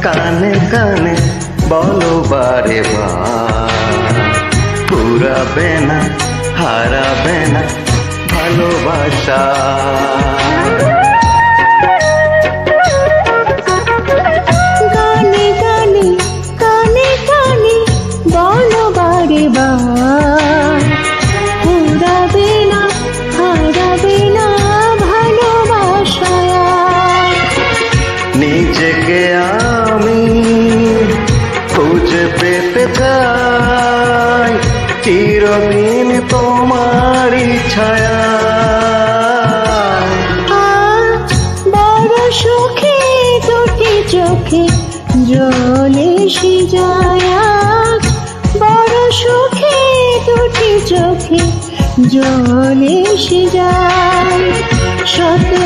কানে কানে বলো বারে বার, ফুরাবে না হারাবে না ভালোবাসা। গানে গানে কানে কানে বলো বারে বার, ফুরাবে না হারাবে না ভালোবাসা। নিজেকে আমি খুঁজে পেতে চাই চিরদিন তোমারই ছায়া। আজ বড় সুখে দুটি চোখে জল এসে যায়, আজ বড় সুখে দুটি চোখে জল এসে যায়। শত